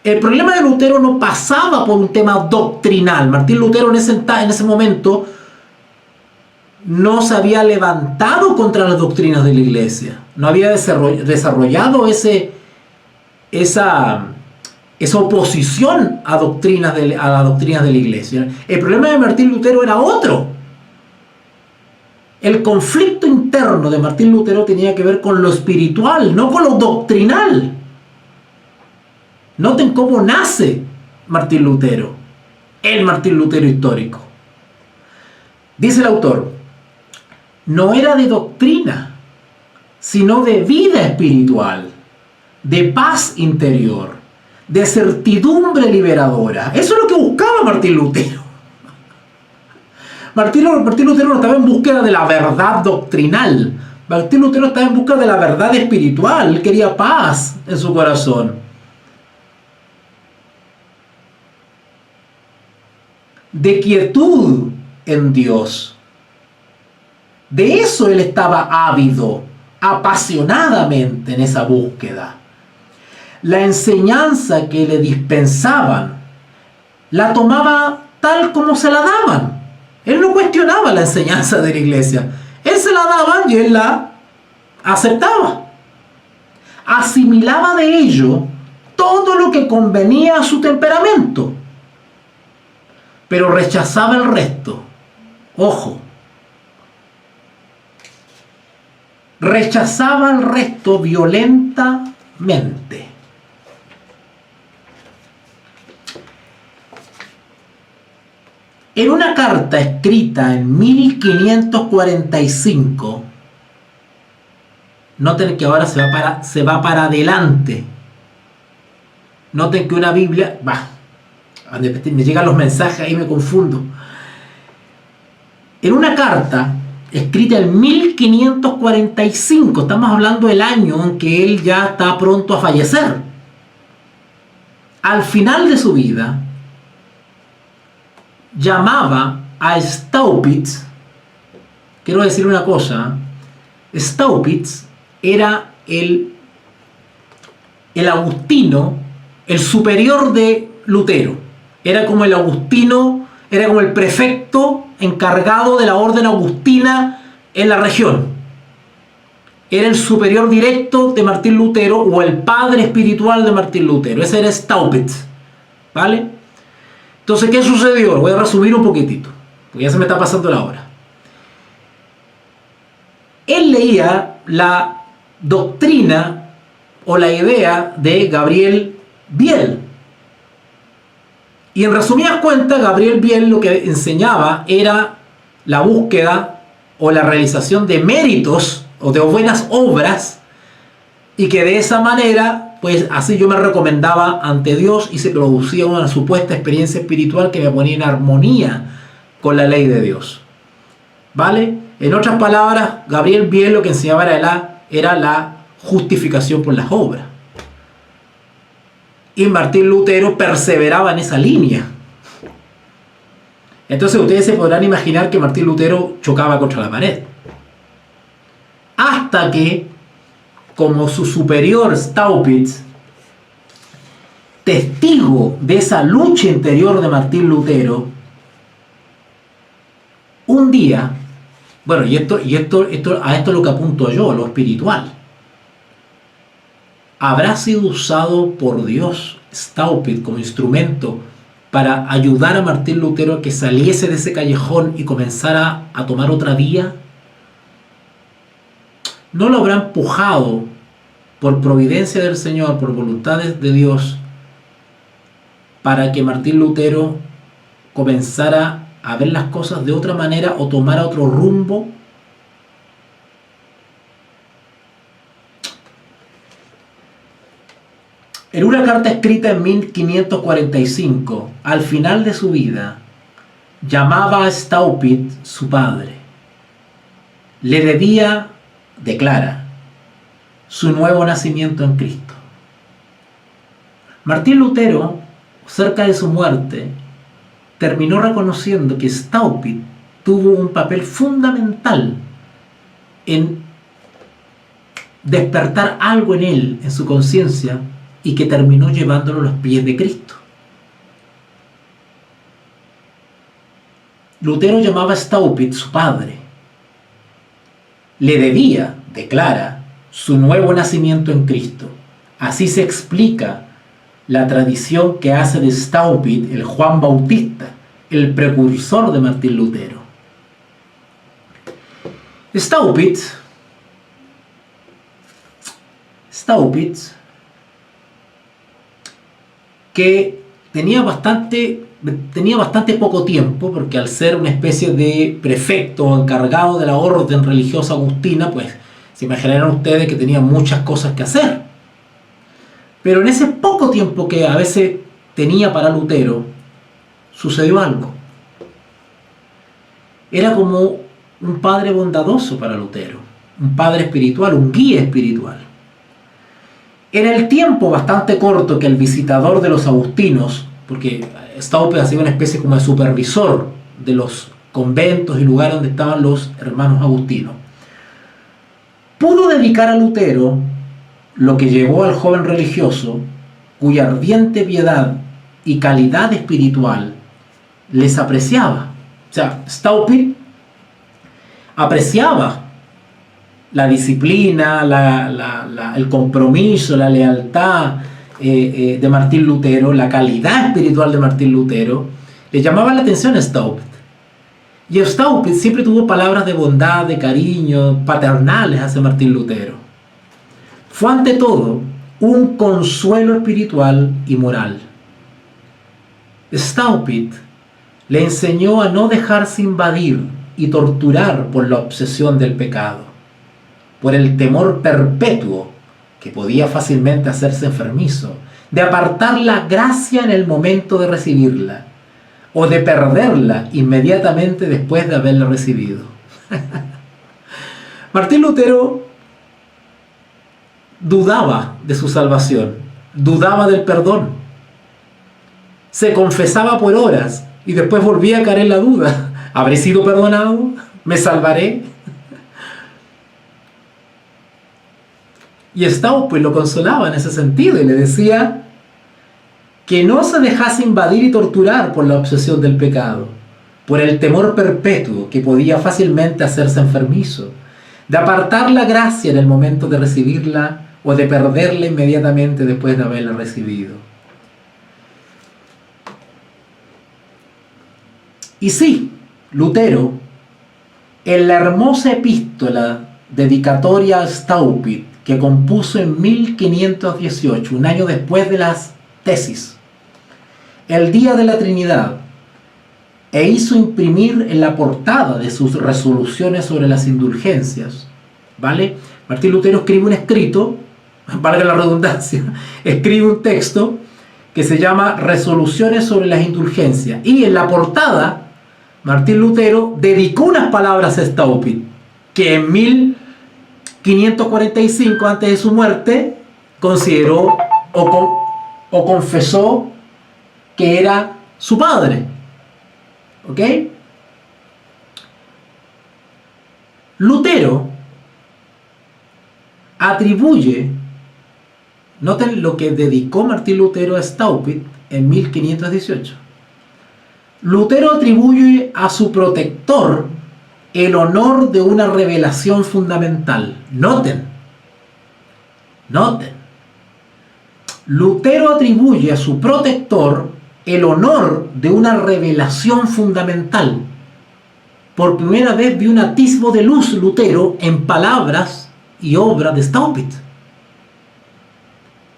El problema de Lutero no pasaba por un tema doctrinal. Martín Lutero en ese momento no se había levantado contra las doctrinas de la iglesia. No había desarrollado esa oposición a las doctrinas de la iglesia. El problema de Martín Lutero era otro. El conflicto interno de Martín Lutero tenía que ver con lo espiritual, no con lo doctrinal. Noten cómo nace Martín Lutero, el Martín Lutero histórico. Dice el autor, no era de doctrina, sino de vida espiritual, de paz interior, de certidumbre liberadora. Eso es lo que buscaba Martín Lutero. Martín Lutero no estaba en búsqueda de la verdad doctrinal. Martín Lutero estaba en busca de la verdad espiritual. Él quería paz en su corazón. De quietud en Dios. De eso él estaba ávido, apasionadamente en esa búsqueda. La enseñanza que le dispensaban, la tomaba tal como se la daban. Él no cuestionaba la enseñanza de la iglesia. Él se la daban y él la aceptaba. Asimilaba de ello todo lo que convenía a su temperamento, pero rechazaba el resto. Ojo. rechazaba al resto violentamente. En una carta escrita en 1545, noten que ahora se va para adelante. Noten que una Biblia, me llegan los mensajes, ahí me confundo. En una carta escrita en 1545, estamos hablando del año en que él ya está pronto a fallecer. Al final de su vida, llamaba a Staupitz. Quiero decir una cosa, Staupitz era el agustino, el superior de Lutero. Era como el agustino, era como el prefecto encargado de la orden agustina en la región. Era el superior directo de Martín Lutero, o el padre espiritual de Martín Lutero. Ese era Staupitz, ¿vale? Entonces, ¿qué sucedió? Voy a resumir un poquitito, porque ya se me está pasando la hora. Él leía la doctrina o la idea de Gabriel Biel. Y en resumidas cuentas, Gabriel Biel lo que enseñaba era la búsqueda o la realización de méritos o de buenas obras, y que de esa manera, pues así yo me recomendaba ante Dios y se producía una supuesta experiencia espiritual que me ponía en armonía con la ley de Dios. ¿Vale? En otras palabras, Gabriel Biel lo que enseñaba era la justificación por las obras. Y Martín Lutero perseveraba en esa línea. Entonces ustedes se podrán imaginar que Martín Lutero chocaba contra la pared. Hasta que, como su superior Staupitz, testigo de esa lucha interior de Martín Lutero, un día, bueno, a esto es lo que apunto yo, lo espiritual. ¿Habrá sido usado por Dios Staupitz como instrumento para ayudar a Martín Lutero a que saliese de ese callejón y comenzara a tomar otra vía? ¿No lo habrá empujado por providencia del Señor, por voluntades de Dios, para que Martín Lutero comenzara a ver las cosas de otra manera o tomara otro rumbo? En una carta escrita en 1545, al final de su vida, llamaba a Staupitz su padre. Le debía, declara, su nuevo nacimiento en Cristo. Martín Lutero, cerca de su muerte, terminó reconociendo que Staupitz tuvo un papel fundamental en despertar algo en él, en su conciencia, y que terminó llevándolo a los pies de Cristo. Lutero llamaba a Staupitz su padre. Le debía, declara, su nuevo nacimiento en Cristo. Así se explica la tradición que hace de Staupitz el Juan Bautista, el precursor de Martín Lutero. Staupitz que tenía bastante poco tiempo, porque al ser una especie de prefecto encargado de la orden religiosa agustina, pues se imaginarán ustedes que tenía muchas cosas que hacer. Pero en ese poco tiempo que a veces tenía para Lutero, sucedió algo. Era como un padre bondadoso para Lutero, un padre espiritual, un guía espiritual. En el tiempo bastante corto que el visitador de los agustinos, porque Staupitz ha sido una especie como de supervisor de los conventos y lugares donde estaban los hermanos agustinos, pudo dedicar a Lutero lo que llevó al joven religioso, cuya ardiente piedad y calidad espiritual les apreciaba. O sea, Staupitz apreciaba la disciplina, el compromiso, la lealtad de Martín Lutero, la calidad espiritual de Martín Lutero, le llamaba la atención a Staupitz. Y Staupitz siempre tuvo palabras de bondad, de cariño, paternales hacia Martín Lutero. Fue ante todo un consuelo espiritual y moral. Staupitz le enseñó a no dejarse invadir y torturar por la obsesión del pecado, por el temor perpetuo que podía fácilmente hacerse enfermizo, de apartar la gracia en el momento de recibirla, o de perderla inmediatamente después de haberla recibido. Martín Lutero dudaba de su salvación, dudaba del perdón, se confesaba por horas y después volvía a caer en la duda. ¿Habré sido perdonado? ¿Me salvaré? Y Staupitz lo consolaba en ese sentido y le decía que no se dejase invadir y torturar por la obsesión del pecado, por el temor perpetuo que podía fácilmente hacerse enfermizo, de apartar la gracia en el momento de recibirla o de perderla inmediatamente después de haberla recibido. Y sí, Lutero, en la hermosa epístola dedicatoria a Staupitz, que compuso en 1518, un año después de las tesis, el día de la Trinidad, e hizo imprimir en la portada de sus resoluciones sobre las indulgencias, ¿vale? Martín Lutero escribe un escrito, valga la redundancia, escribe un texto que se llama Resoluciones sobre las indulgencias, y en la portada Martín Lutero dedicó unas palabras a Staupitz, que en 1545, antes de su muerte, consideró o confesó que era su padre. ¿Ok? Lutero atribuye, noten lo que dedicó Martín Lutero a Staupitz en 1518. Lutero atribuye a su protector el honor de una revelación fundamental. Noten. Lutero atribuye a su protector el honor de una revelación fundamental. Por primera vez vi un atisbo de luz, Lutero, en palabras y obras de Staupitz.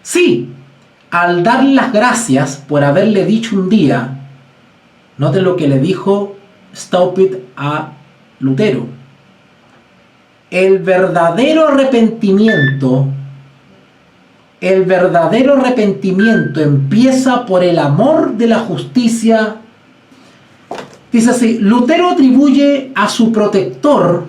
Sí, al darle las gracias por haberle dicho un día, noten lo que le dijo Staupitz a Lutero: el verdadero arrepentimiento empieza por el amor de la justicia. Dice así, Lutero atribuye a su protector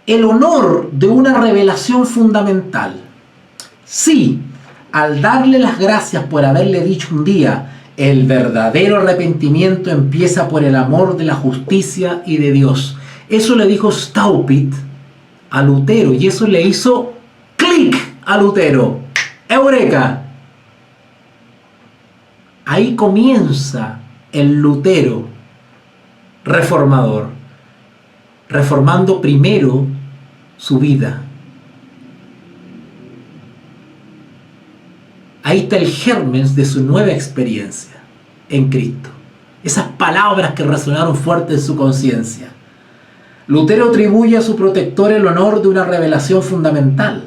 el honor de una revelación fundamental. Sí, al darle las gracias por haberle dicho un día, el verdadero arrepentimiento empieza por el amor de la justicia y de Dios. Eso le dijo Staupitz a Lutero y eso le hizo clic a Lutero. ¡Eureka! Ahí comienza el Lutero reformador, reformando primero su vida. Ahí está el germen de su nueva experiencia en Cristo. Esas palabras que resonaron fuerte en su conciencia. Lutero atribuye a su protector el honor de una revelación fundamental.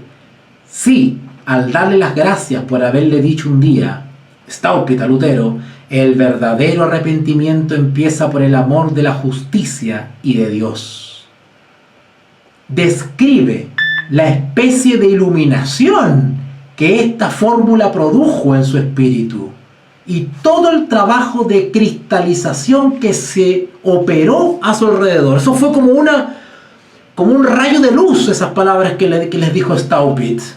Sí, al darle las gracias por haberle dicho un día, Staupitz a Lutero, el verdadero arrepentimiento empieza por el amor de la justicia y de Dios. Describe la especie de iluminación que esta fórmula produjo en su espíritu y todo el trabajo de cristalización que se operó a su alrededor. Eso fue como un rayo de luz, esas palabras que les dijo Staupitz.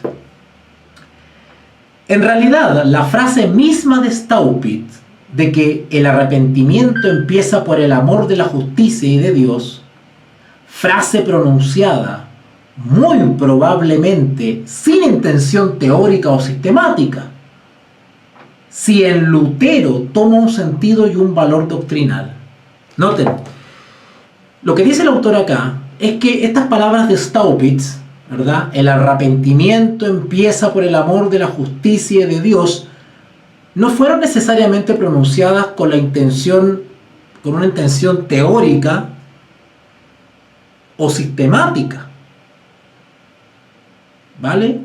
En realidad, la frase misma de Staupitz, de que el arrepentimiento empieza por el amor de la justicia y de Dios, frase pronunciada muy probablemente sin intención teórica o sistemática, si en Lutero toma un sentido y un valor doctrinal. Noten, lo que dice el autor acá es que estas palabras de Staupitz, ¿verdad? El arrepentimiento empieza por el amor de la justicia y de Dios, no fueron necesariamente pronunciadas con una intención teórica o sistemática, ¿vale?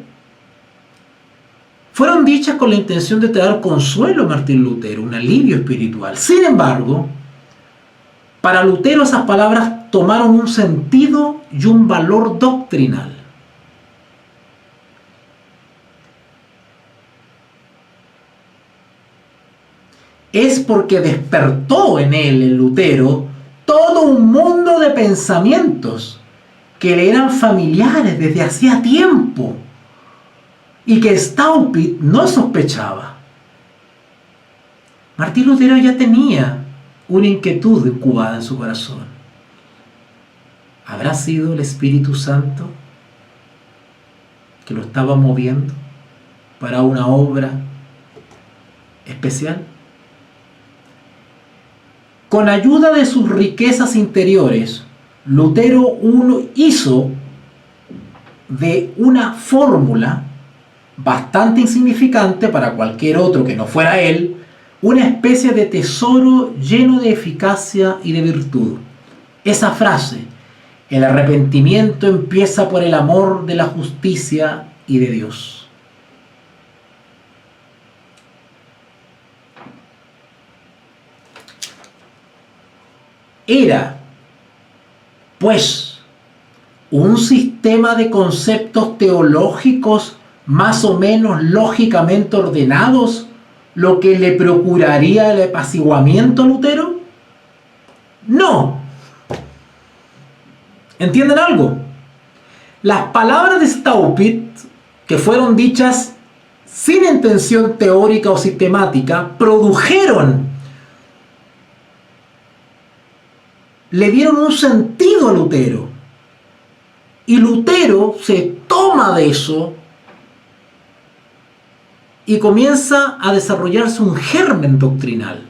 Fueron dichas con la intención de traer consuelo a Martín Lutero, un alivio espiritual. Sin embargo, para Lutero esas palabras tomaron un sentido y un valor doctrinal. Es porque despertó en él, en Lutero, todo un mundo de pensamientos que le eran familiares desde hacía tiempo y que Staupitz no sospechaba. Martín Lutero ya tenía una inquietud incubada en su corazón. ¿Habrá sido el Espíritu Santo que lo estaba moviendo para una obra especial? Con ayuda de sus riquezas interiores, Lutero hizo de una fórmula bastante insignificante para cualquier otro que no fuera él, una especie de tesoro lleno de eficacia y de virtud. Esa frase, el arrepentimiento empieza por el amor de la justicia y de Dios. Era, pues, un sistema de conceptos teológicos más o menos lógicamente ordenados lo que le procuraría el apaciguamiento a Lutero? No. ¿Entienden algo? Las palabras de Staupitz, que fueron dichas sin intención teórica o sistemática, le dieron un sentido a Lutero. Y Lutero se toma de eso y comienza a desarrollarse un germen doctrinal,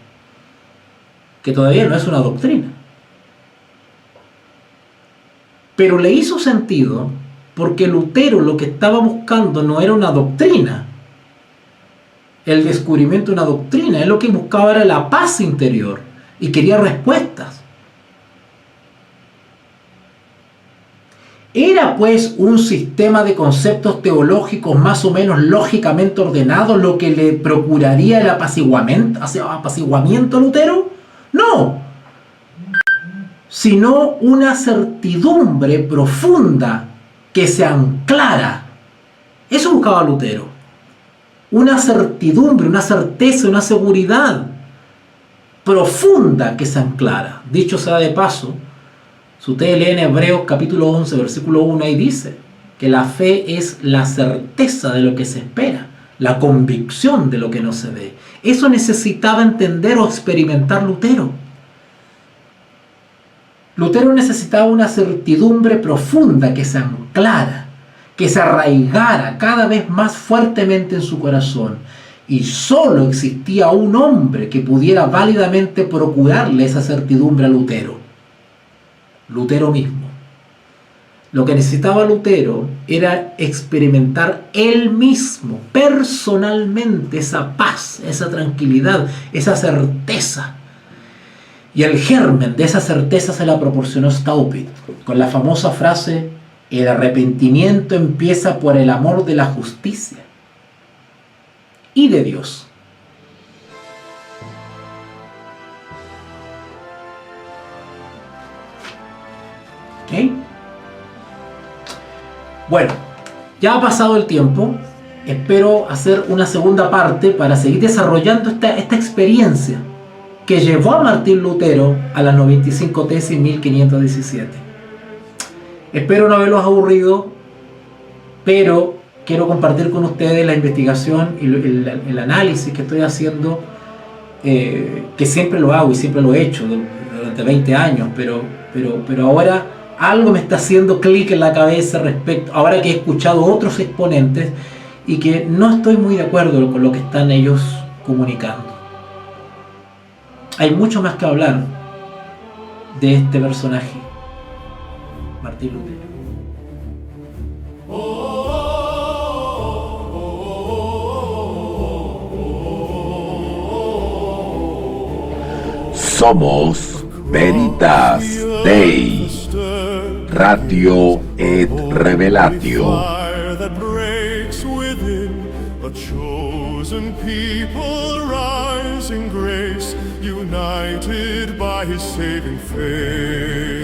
que todavía no es una doctrina. Pero le hizo sentido porque Lutero lo que estaba buscando no era una doctrina, el descubrimiento de una doctrina. Él lo que buscaba era la paz interior y quería respuestas. Era pues un sistema de conceptos teológicos más o menos lógicamente ordenados lo que le procuraría el apaciguamiento a Lutero. No, sino una certidumbre profunda que se anclara. Eso buscaba Lutero. Una certidumbre, una certeza, una seguridad profunda que se anclara. Dicho sea de paso, si usted lee en Hebreos capítulo 11, versículo 1, ahí dice que la fe es la certeza de lo que se espera, la convicción de lo que no se ve. Eso necesitaba entender o experimentar Lutero. Lutero necesitaba una certidumbre profunda que se anclara, que se arraigara cada vez más fuertemente en su corazón. Y solo existía un hombre que pudiera válidamente procurarle esa certidumbre a Lutero. Lutero mismo. Lo que necesitaba Lutero era experimentar él mismo, personalmente, esa paz, esa tranquilidad, esa certeza. Y el germen de esa certeza se la proporcionó Staupitz, con la famosa frase: el arrepentimiento empieza por el amor de la justicia y de Dios. ¿Okay? Bueno, ya ha pasado el tiempo. Espero hacer una segunda parte para seguir desarrollando esta experiencia que llevó a Martín Lutero a las 95 tesis en 1517. Espero no haberlos aburrido, pero quiero compartir con ustedes la investigación y el análisis que estoy haciendo, que siempre lo hago y siempre lo he hecho durante 20 años, pero ahora algo me está haciendo clic en la cabeza respecto, ahora que he escuchado otros exponentes y que no estoy muy de acuerdo con lo que están ellos comunicando. Hay mucho más que hablar de este personaje, Martín Lutero. Somos Veritas Dei, Ratio et Revelatio. Fire that breaks within a chosen people, rising grace, united by his saving faith.